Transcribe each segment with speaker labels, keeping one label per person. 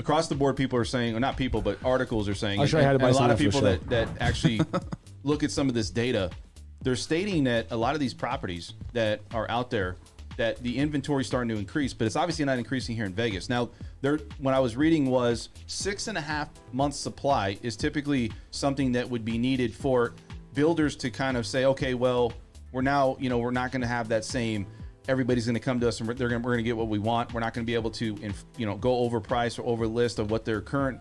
Speaker 1: across the board, people are saying, or not people, but articles are saying,
Speaker 2: and
Speaker 1: a lot of people that actually look at some of this data, they're stating that a lot of these properties that are out there, that the inventory is starting to increase, but it's obviously not increasing here in Vegas. Now, when I was reading was 6.5 months supply is typically something that would be needed for builders to kind of say, okay, well, we're now, we're not going to have that same, everybody's going to come to us and we're going to get what we want. We're not going to be able to, go over price or over list of what they're current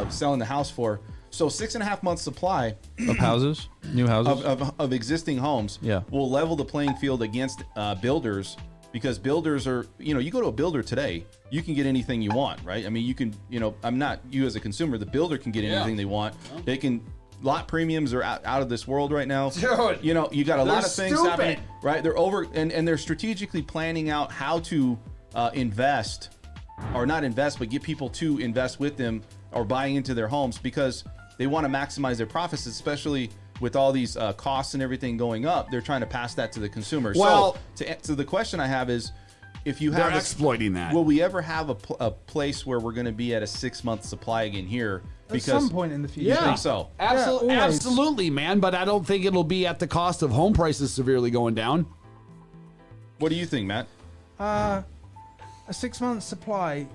Speaker 1: selling the house for. So 6.5 months supply
Speaker 3: of houses, new houses
Speaker 1: of existing homes, will level the playing field against builders, because builders are, you go to a builder today, you can get anything you want, right? I mean, you can, I'm not you as a consumer, the builder can get anything they want. They can. Lot premiums are out of this world right now.
Speaker 2: Dude,
Speaker 1: you got a lot of things
Speaker 2: stupid.
Speaker 1: happening, right? They're over and they're strategically planning out how to invest, or not invest, but get people to invest with them or buying into their homes, because they want to maximize their profits, especially with all these costs and everything going up. They're trying to pass that to the consumer.
Speaker 2: Well,
Speaker 1: so the question I have is, if you
Speaker 2: they're
Speaker 1: have
Speaker 2: exploiting that,
Speaker 1: will we ever have a place where we're going to be at a 6-month supply again here?
Speaker 4: At some point in the future.
Speaker 2: Yeah,
Speaker 1: I think so.
Speaker 2: Absolutely, man. But I don't think it'll be at the cost of home prices severely going down.
Speaker 1: What do you think, Matt?
Speaker 4: A 6-month supply.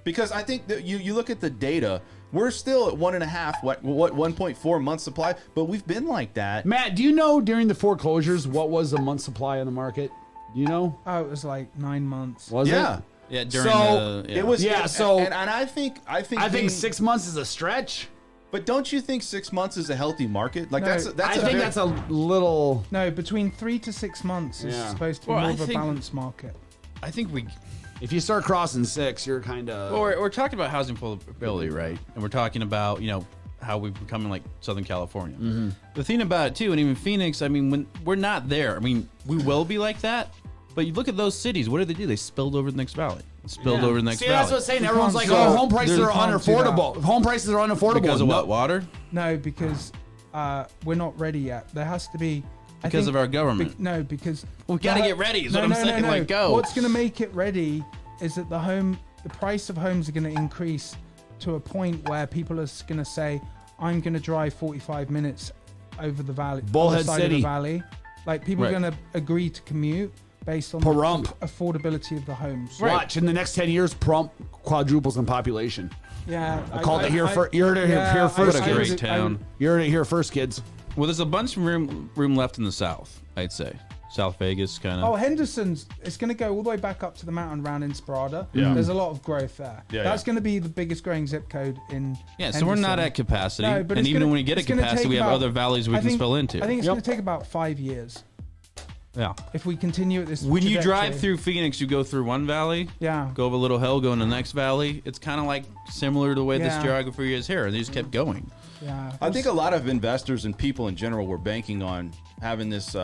Speaker 1: Because I think that you look at the data, we're still at 1.5, what 1.4 month supply, but we've been like that.
Speaker 2: Matt, do you know during the foreclosures what was a month supply on the market? Do you know?
Speaker 4: Oh, it was like 9 months.
Speaker 2: Was it?
Speaker 3: Yeah, during
Speaker 1: it was.
Speaker 2: So
Speaker 1: and I think
Speaker 2: 6 months is a stretch.
Speaker 1: But don't you think 6 months is a healthy market? Like
Speaker 4: No,
Speaker 1: that's
Speaker 2: that's a little.
Speaker 4: No, between 3 to 6 months is supposed to be more of a balanced market.
Speaker 3: I think
Speaker 2: if you start crossing 6, you're kind of.
Speaker 3: Well, we're talking about housing affordability, right? And we're talking about how we've become in like Southern California. Mm-hmm. The thing about it too, and even Phoenix, I mean, when we're not there, I mean, we will be like that. But you look at those cities, what do? They spilled over the next valley. Over the next valley.
Speaker 2: That's what I'm saying. Everyone's like, oh, home prices are unaffordable. Home prices are unaffordable.
Speaker 3: Because of what? Water?
Speaker 4: No, because we're not ready yet. There has to be...
Speaker 3: Because of our government.
Speaker 4: No, because...
Speaker 3: We got to get ready is what I'm saying.
Speaker 4: No.
Speaker 3: Like, go.
Speaker 4: What's going to make it ready is that the price of homes are going to increase to a point where people are going to say, I'm going to drive 45 minutes over the valley.
Speaker 2: Bullhead
Speaker 4: side
Speaker 2: City.
Speaker 4: Of the valley. Like, people are going to agree to commute based on the affordability of the homes.
Speaker 2: Right. Watch, in the next 10 years, Prump quadruples in population.
Speaker 4: Yeah.
Speaker 2: I called it here first. You heard it here first.
Speaker 3: What a great town.
Speaker 2: You heard it here first, kids.
Speaker 3: Well, there's a bunch of room left in the South, I'd say. South Vegas, kind of.
Speaker 4: Oh, Henderson's, it's going to go all the way back up to the mountain around Inspirada.
Speaker 1: Yeah.
Speaker 4: There's a lot of growth there.
Speaker 1: Yeah,
Speaker 4: That's going to be the biggest growing zip code in
Speaker 3: so we're not at capacity.
Speaker 4: No, but
Speaker 3: and even
Speaker 4: when
Speaker 3: we get at capacity, we have other valleys we can spill into.
Speaker 4: I think it's going to take about 5 years.
Speaker 3: Yeah.
Speaker 4: If we continue at this
Speaker 3: When you
Speaker 4: trajectory.
Speaker 3: drive through Phoenix, you go through one valley,
Speaker 4: Yeah.
Speaker 3: go up a little hill, go in the next valley. It's kind of like similar to the way this
Speaker 4: Yeah.
Speaker 3: geography is here. They just kept going.
Speaker 4: Yeah.
Speaker 1: I think a lot of investors and people in general were banking on having this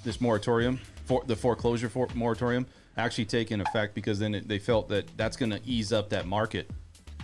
Speaker 1: this moratorium, the foreclosure moratorium, actually take in effect, because then they felt that that's going to ease up that market.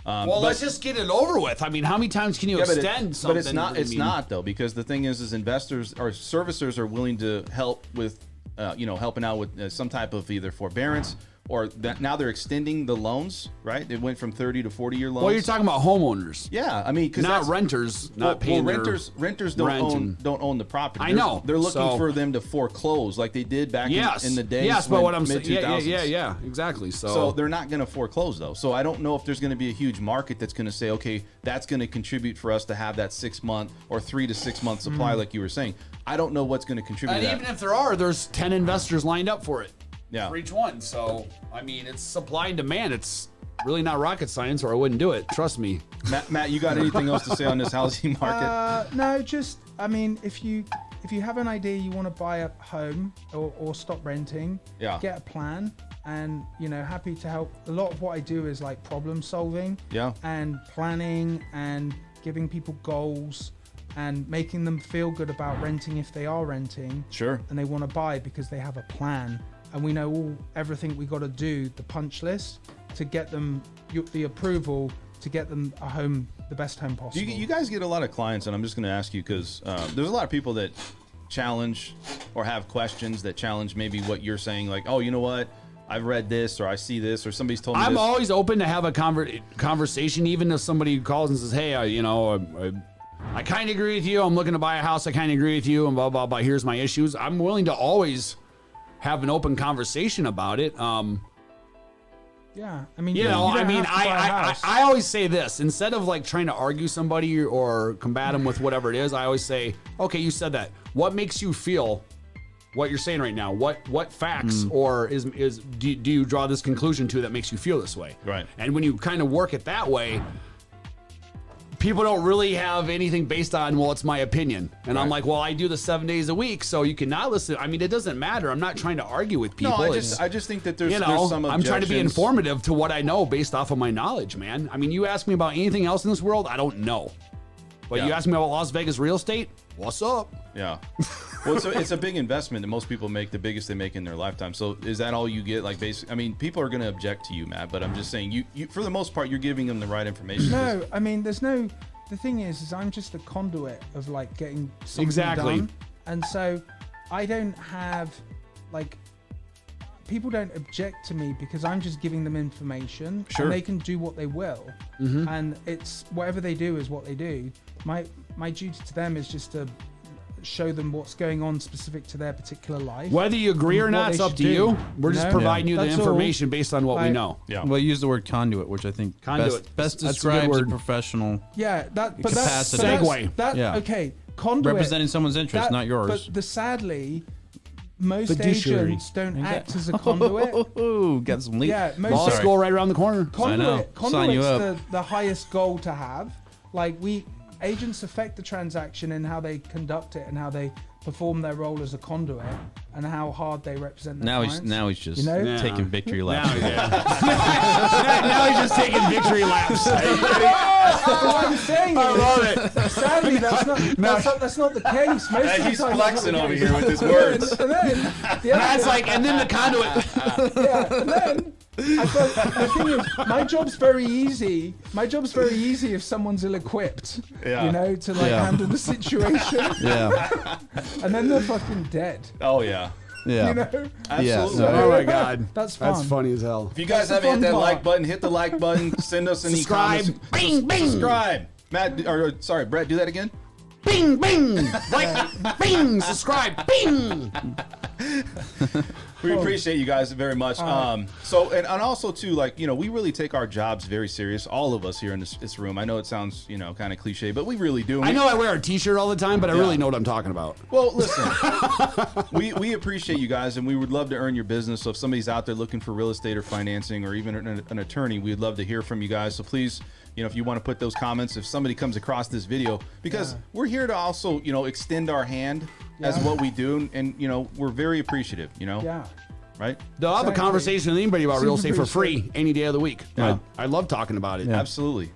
Speaker 2: Let's just get it over with. I mean, how many times can you extend something?
Speaker 1: But it's not. It's not though, because the thing is investors or servicers are willing to help with, helping out with some type of either forbearance or that. Now they're extending the loans. Right? It went from 30 to 40-year loans.
Speaker 2: Well, you're talking about homeowners.
Speaker 1: Yeah, I mean,
Speaker 2: not renters, not paying.
Speaker 1: Well, renters don't own the property.
Speaker 2: I know.
Speaker 1: They're looking for them to foreclose like they did back in the days.
Speaker 2: Yes, but what I'm
Speaker 1: saying,
Speaker 2: yeah, exactly.
Speaker 1: So they're not going to foreclose though. So I don't know if there's going to be a huge market that's going to say, okay, that's going to contribute for us to have that 6 month or 3 to 6 month supply, like you were saying. I don't know what's going to contribute.
Speaker 2: And
Speaker 1: to that.
Speaker 2: even if there are, there's 10 investors lined up for it.
Speaker 1: Yeah.
Speaker 2: For each one. So I mean, it's supply and demand. It's really not rocket science, or I wouldn't do it. Trust me.
Speaker 1: Matt, you got anything else to say on this housing market?
Speaker 4: No, just I mean, if you have an idea you want to buy a home or stop renting, get a plan, and happy to help. A lot of what I do is like problem solving, and planning and giving people goals and making them feel good about renting if they are renting.
Speaker 1: Sure.
Speaker 4: And they want to buy because they have a plan. And we know everything we got to do, the punch list, to get them the approval to get them a home, the best home possible.
Speaker 1: You guys get a lot of clients, and I'm just going to ask you because there's a lot of people that challenge or have questions that challenge maybe what you're saying, like, oh, you know what? I've read this or I see this or somebody's told me
Speaker 2: I'm
Speaker 1: this.
Speaker 2: always open to have a conversation, even if somebody calls and says, hey, I kind of agree with you. I'm looking to buy a house. I kind of agree with you and blah, blah, blah. Here's my issues. I'm willing to always have an open conversation about it.
Speaker 4: Yeah, I mean,
Speaker 2: I always say this, instead of like trying to argue somebody or combat them with whatever it is, I always say, okay, you said that. What makes you feel what you're saying right now? What facts or do you draw this conclusion to that makes you feel this way?
Speaker 1: Right.
Speaker 2: And when you kind of work it that way, people don't really have anything based on, well, it's my opinion. And I'm like, well, I do this 7 days a week, so you cannot listen. I mean, it doesn't matter. I'm not trying to argue with people.
Speaker 1: No, I just think that there's some objections.
Speaker 2: I'm trying to be informative to what I know based off of my knowledge, man. I mean, you ask me about anything else in this world, I don't know. But you ask me about Las Vegas real estate, what's up?
Speaker 1: Yeah. Well, it's a big investment that most people make, the biggest they make in their lifetime. So is that all you get? Like, basically, I mean, people are going to object to you, Matt, but I'm just saying, you for the most part, you're giving them the right information.
Speaker 4: No, I mean, the thing is I'm just a conduit of like getting something done. And so I don't have like, people don't object to me because I'm just giving them information and they can do what they will. And it's whatever they do is what they do. My duty to them is just to show them what's going on specific to their particular life.
Speaker 2: Whether you agree or not, it's up to you. We're just providing you the information based on what we know.
Speaker 1: Yeah.
Speaker 3: Well, you use the word conduit, which I think best describes a professional capacity.
Speaker 2: Segue.
Speaker 4: Okay, conduit.
Speaker 3: Representing someone's interest, not yours.
Speaker 4: But sadly, most agents don't act as a conduit.
Speaker 3: Got some leaks.
Speaker 4: Yeah,
Speaker 2: Law school right around the corner.
Speaker 4: Conduit's the highest goal to have. Like agents affect the transaction in how they conduct it and how they perform their role as a conduit and how hard they represent their clients.
Speaker 3: Now he's just taking victory laps.
Speaker 2: Now he's just taking victory laps.
Speaker 4: What I'm saying is,
Speaker 2: I love it.
Speaker 4: Sadly, that's not the case. Most of the
Speaker 1: He's
Speaker 4: time,
Speaker 1: flexing over here with his words.
Speaker 4: And then,
Speaker 2: and then the conduit.
Speaker 4: and then the thing is, my job's very easy. My job's very easy if someone's ill-equipped, to handle the situation.
Speaker 3: Yeah.
Speaker 4: And then they're fucking dead.
Speaker 1: Oh, yeah.
Speaker 3: Yeah.
Speaker 1: Absolutely.
Speaker 3: Yeah.
Speaker 2: Oh my God,
Speaker 4: that's fun.
Speaker 2: That's funny as hell.
Speaker 1: If you guys haven't hit that like button, hit the like button. Send us any comments.
Speaker 2: Bing, bing.
Speaker 1: Subscribe. Matt, sorry, Brett, do that again.
Speaker 2: Bing, bing. Like, bing. Subscribe. Bing.
Speaker 1: We appreciate you guys very much. So, and also too, like, we really take our jobs very serious. All of us here in this room. I know it sounds, kind of cliche, but we really do.
Speaker 2: I know I wear a t-shirt all the time, but I really know what I'm talking about.
Speaker 1: Well, listen, we appreciate you guys, and we would love to earn your business. So if somebody's out there looking for real estate or financing or even an attorney, we'd love to hear from you guys. So please, if you want to put those comments, if somebody comes across this video, because we're here to also, extend our hand as what we do. And, we're very appreciative,
Speaker 4: Yeah.
Speaker 1: Right?
Speaker 2: They'll have a conversation with anybody about real estate for free any day of the week.
Speaker 1: Yeah.
Speaker 2: I love talking about it.
Speaker 1: Yeah. Absolutely.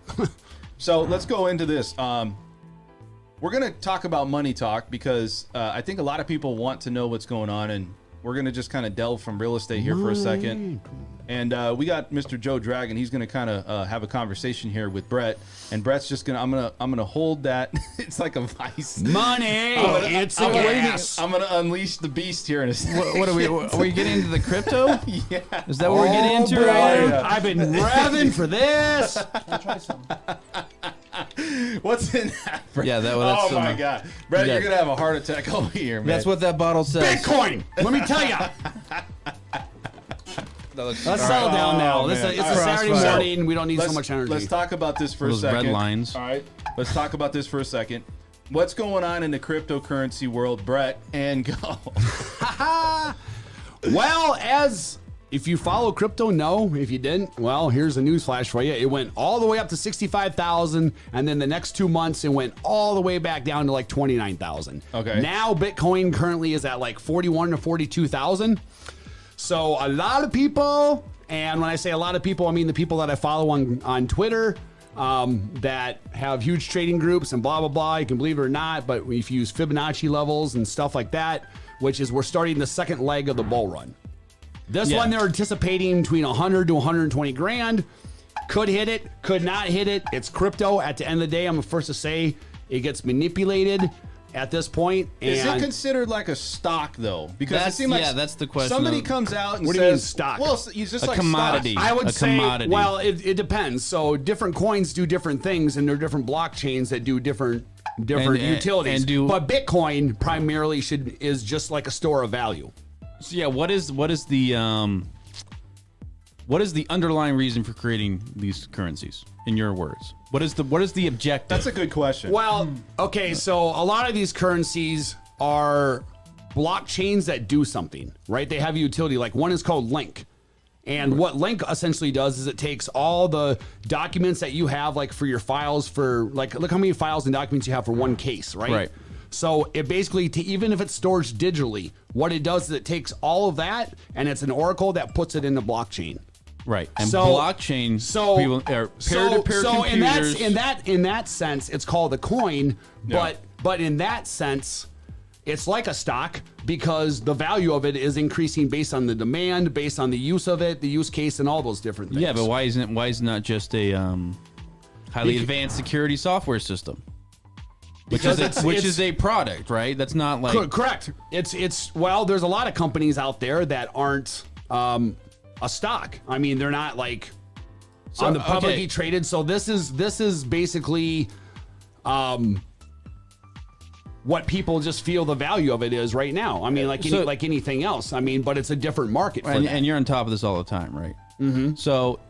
Speaker 1: So let's go into this. We're going to talk about money talk because I think a lot of people want to know what's going on, and we're going to just kind of delve from real estate here for a second. And we got Mr. Joe Dragon. He's going to kind of have a conversation here with Brett, and Brett's just going to. I'm gonna hold that. It's like a vice.
Speaker 2: Money. It's a gas.
Speaker 1: I'm going to unleash the beast here in a second.
Speaker 3: What are we getting into the crypto?
Speaker 1: Yeah.
Speaker 3: Is that what we're getting into right now?
Speaker 2: I've been revving for this.
Speaker 4: I'll try some.
Speaker 1: What's in that? Brett?
Speaker 3: Yeah, that's
Speaker 1: oh my God, Brett, you're gonna have a heart attack over here, man.
Speaker 3: That's what that bottle says.
Speaker 2: Bitcoin. Let me tell you. Let's settle down now. It's a Saturday morning. We don't need so much energy.
Speaker 1: Let's talk about this for a second.
Speaker 3: Red lines.
Speaker 1: All right. Let's talk about this for a second. What's going on in the cryptocurrency world, Brett? And go.
Speaker 2: Well, if you follow crypto, no. If you didn't, well, here's a news flash for you. It went all the way up to 65,000, and then the next 2 months, it went all the way back down to like 29,000. Okay. Now, Bitcoin currently is at like 41 to 42,000. So a lot of people, and when I say a lot of people, I mean the people that I follow on Twitter, that have huge trading groups and blah, blah, blah. You can believe it or not, but if you use Fibonacci levels and stuff like that, which is we're starting the second leg of the bull run. This one they're anticipating between 100 to 120 grand. Could hit it, could not hit it. It's crypto. At the end of the day, I'm the first to say it gets manipulated. at this point. And
Speaker 1: is it considered like a stock though? Because it seems like
Speaker 3: that's the question.
Speaker 1: Somebody comes out and
Speaker 2: what
Speaker 1: says,
Speaker 2: do you mean stock?
Speaker 1: Well, it's just
Speaker 3: a
Speaker 1: like
Speaker 3: commodity.
Speaker 1: stocks.
Speaker 2: I would
Speaker 3: a
Speaker 2: say,
Speaker 3: commodity.
Speaker 2: well, it depends. So different coins do different things, and there are different blockchains that do different utilities. But Bitcoin primarily is just like a store of value.
Speaker 3: So yeah, what is the underlying reason for creating these currencies? In your words, what is the objective?
Speaker 1: That's a good question.
Speaker 2: Well, okay, so a lot of these currencies are blockchains that do something, right? They have a utility. Like one is called Link. And what Link essentially does is it takes all the documents that you have, like for your files, for like, look how many files and documents you have for one case, right?
Speaker 3: Right.
Speaker 2: So it basically, even if it's stored digitally, what it does is it takes all of that and it's an oracle that puts it in the blockchain.
Speaker 3: Right. And
Speaker 2: So-
Speaker 3: blockchain people are peer-to-peer
Speaker 2: so
Speaker 3: computers.
Speaker 2: in that sense, it's called a coin, but in that sense, it's like a stock because the value of it is increasing based on the demand, based on the use of it, the use case, and all those different things.
Speaker 3: Yeah, but why is it not just a highly advanced security software system? Which is a product, right? That's not like
Speaker 2: correct. It's well, there's a lot of companies out there that aren't a stock. I mean, they're not like on the publicly traded. So this is basically what people just feel the value of it is right now. I mean, like anything else. I mean, but it's a different market for that.
Speaker 3: And you're on top of this all the time, right? Mm-hmm. So,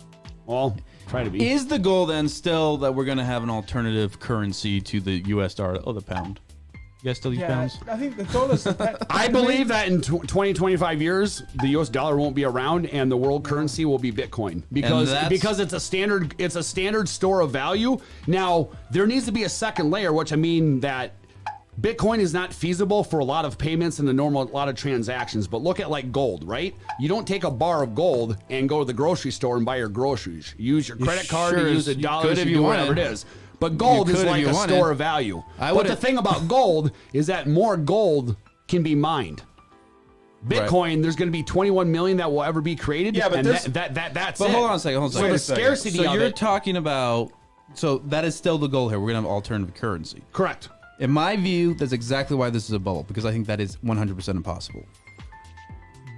Speaker 2: well, try to be.
Speaker 3: Is the goal then still that we're going to have an alternative currency to the U.S. dollar? Oh, the pound. You guys still use pounds?
Speaker 4: I think the dollar's.
Speaker 2: I believe that in 20, 25 years, the U.S. dollar won't be around, and the world currency will be Bitcoin because it's a standard store of value. Now there needs to be a second layer, which I mean that Bitcoin is not feasible for a lot of payments and a lot of transactions. But look at like gold, right? You don't take a bar of gold and go to the grocery store and buy your groceries. You use your credit card, you use $1, you do whatever it is. But gold is like a store of value. But the thing about gold is that more gold can be mined. Bitcoin, there's going to be 21 million that will ever be created. Yeah, but that's
Speaker 3: But
Speaker 2: it.
Speaker 3: hold on a second.
Speaker 2: So the scarcity
Speaker 3: So
Speaker 2: of
Speaker 3: you're
Speaker 2: it.
Speaker 3: talking about. So that is still the goal here. We're going to have alternative currency.
Speaker 2: Correct.
Speaker 3: In my view, that's exactly why this is a bubble, because I think that is 100% impossible.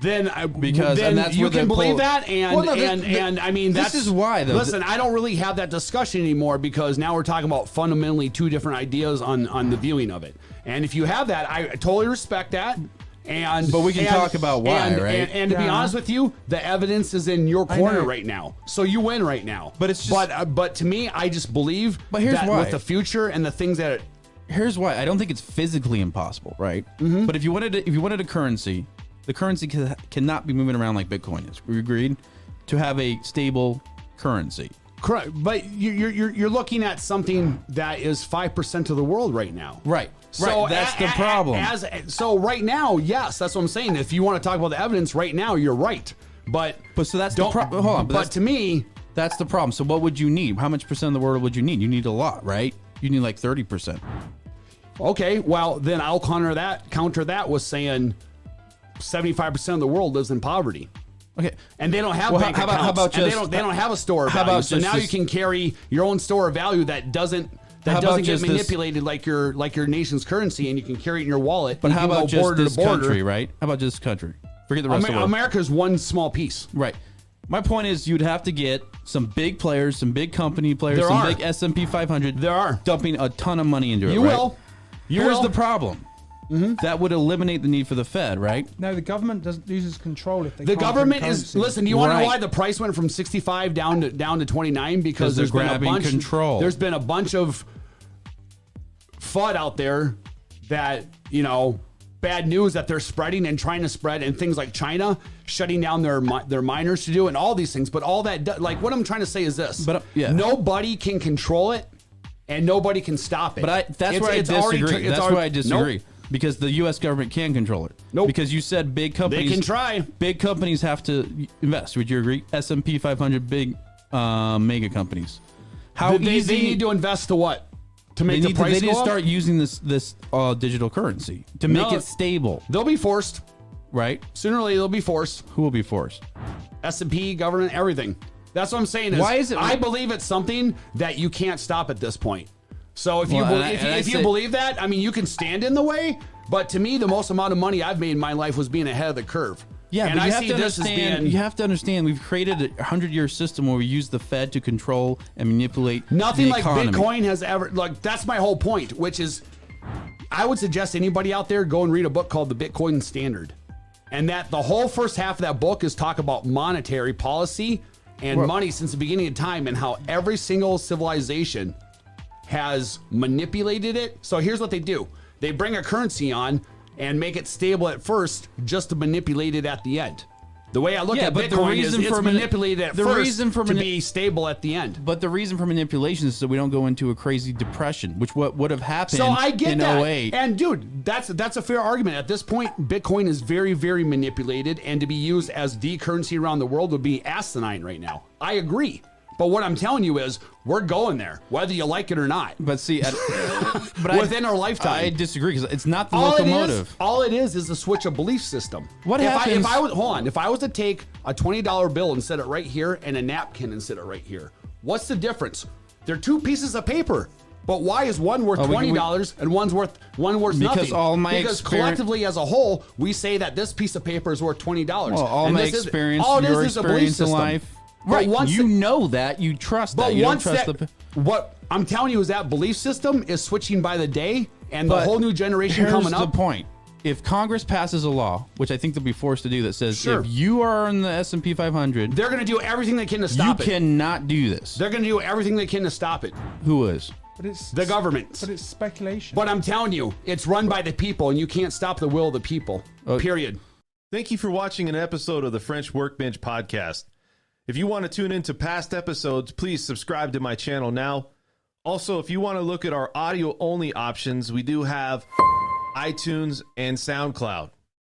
Speaker 2: Then
Speaker 3: that's
Speaker 2: you
Speaker 3: where
Speaker 2: can
Speaker 3: the
Speaker 2: believe that, and I mean
Speaker 3: this is why though.
Speaker 2: Listen, I don't really have that discussion anymore because now we're talking about fundamentally two different ideas on the viewing of it. And if you have that, I totally respect that. But
Speaker 3: we can talk about why, right?
Speaker 2: And to be honest with you, the evidence is in your corner right now, so you win right now.
Speaker 3: But it's just,
Speaker 2: but to me, I just believe
Speaker 3: here's
Speaker 2: that
Speaker 3: why.
Speaker 2: with the future and the things that.
Speaker 3: Here's why. I don't think it's physically impossible, right? Mm-hmm. But if you wanted a currency, the currency cannot be moving around like Bitcoin is. We agreed to have a stable currency.
Speaker 2: Correct, but you're looking at something that is 5% of the world right now.
Speaker 3: Right.
Speaker 2: So
Speaker 3: that's the problem.
Speaker 2: So right now, yes, that's what I'm saying. If you want to talk about the evidence right now, you're right. But
Speaker 3: so that's the problem. Hold on.
Speaker 2: But to me,
Speaker 3: that's the problem. So what would you need? How much percent of the world would you need? You need a lot, right? You need like 30%.
Speaker 2: Okay, well then I'll counter that with saying 75% of the world lives in poverty.
Speaker 3: Okay,
Speaker 2: and they don't have bank accounts. How about just, they don't have a store of value. So now you can carry your own store of value that doesn't get manipulated like your nation's currency, and you can carry it in your wallet.
Speaker 3: But how about just this country, right? How about just this country? Forget the rest of the world.
Speaker 2: America's one small piece,
Speaker 3: right? My point is, you'd have to get some big players, some big company players, big S&P 500.
Speaker 2: There are
Speaker 3: dumping a ton of money into it.
Speaker 2: You will.
Speaker 3: Here's the problem. Mm-hmm. That would eliminate the need for the Fed, right?
Speaker 4: No, the government loses control if they.
Speaker 2: The government is. Listen, you want to know why the price went from 65 down to 29? Because there's been a bunch.
Speaker 3: Control.
Speaker 2: There's been a bunch of FUD out there that bad news that they're spreading and trying to spread, and things like China shutting down their miners to do, and all these things. But all that, like, what I'm trying to say is this: nobody can control it, and nobody can stop it.
Speaker 3: But that's where I disagree. That's where I disagree. Nope. Because the U.S. government can control it.
Speaker 2: Nope.
Speaker 3: Because you said big companies.
Speaker 2: They can try.
Speaker 3: Big companies have to invest. Would you agree? S&P 500 big mega companies.
Speaker 2: How they need to invest to what? To make the price go up?
Speaker 3: They need to start using this digital currency to make it stable.
Speaker 2: They'll be forced.
Speaker 3: Right?
Speaker 2: Sooner or later, they'll be forced.
Speaker 3: Who will be forced?
Speaker 2: S&P, government, everything. That's what I'm saying.
Speaker 3: Why is it?
Speaker 2: I believe it's something that you can't stop at this point. So if you believe that, I mean, you can stand in the way. But to me, the most amount of money I've made in my life was being ahead of the curve.
Speaker 3: Yeah,
Speaker 2: and
Speaker 3: but
Speaker 2: I
Speaker 3: you have
Speaker 2: see
Speaker 3: to
Speaker 2: this as
Speaker 3: understand.
Speaker 2: being
Speaker 3: You have to understand. We've created a 100-year system where we use the Fed to control and manipulate
Speaker 2: nothing
Speaker 3: the
Speaker 2: like
Speaker 3: economy.
Speaker 2: Bitcoin has ever. Like that's my whole point, which is, I would suggest anybody out there go and read a book called The Bitcoin Standard, and that the whole first half of that book is talk about monetary policy and money since the beginning of time, and how every single civilization has manipulated it. So here's what they do: they bring a currency on and make it stable at first, just to manipulate it at the end. The way I look at Bitcoin is it's manipulated at first to be stable at the end.
Speaker 3: But the reason for manipulation is so we don't go into a crazy depression, which what would have happened
Speaker 2: so I get
Speaker 3: in
Speaker 2: that.
Speaker 3: 08.
Speaker 2: And dude, that's a fair argument. At this point, Bitcoin is very, very manipulated, and to be used as the currency around the world would be asinine right now. I agree. But what I'm telling you is, we're going there, whether you like it or not.
Speaker 3: But see,
Speaker 2: within our lifetime,
Speaker 3: I disagree because it's not the locomotive.
Speaker 2: All it is a switch of belief system.
Speaker 3: What happens?
Speaker 2: If I was to take a $20 bill and set it right here, and a napkin and set it right here, what's the difference? They're two pieces of paper. But why is one worth $20 and one's worth nothing? Because collectively as a whole, we say that this piece of paper is worth $20.
Speaker 3: Well, all my experience, your experience in life. Right, you know that. You trust that. You don't trust
Speaker 2: what I'm telling you is that belief system is switching by the day, and the whole new generation coming up.
Speaker 3: Here's the point. If Congress passes a law, which I think they'll be forced to do, that says if you are in the S&P 500...
Speaker 2: They're going to do everything they can to stop it.
Speaker 3: You cannot do this.
Speaker 2: They're going to do everything they can to stop it.
Speaker 3: Who is?
Speaker 4: But it's
Speaker 2: the government.
Speaker 4: But it's speculation.
Speaker 2: But I'm telling you, it's run by the people, and you can't stop the will of the people. Period.
Speaker 5: Thank you for watching an episode of the French Workbench podcast. If you want to tune into past episodes, please subscribe to my channel now. Also, if you want to look at our audio-only options, we do have iTunes and SoundCloud.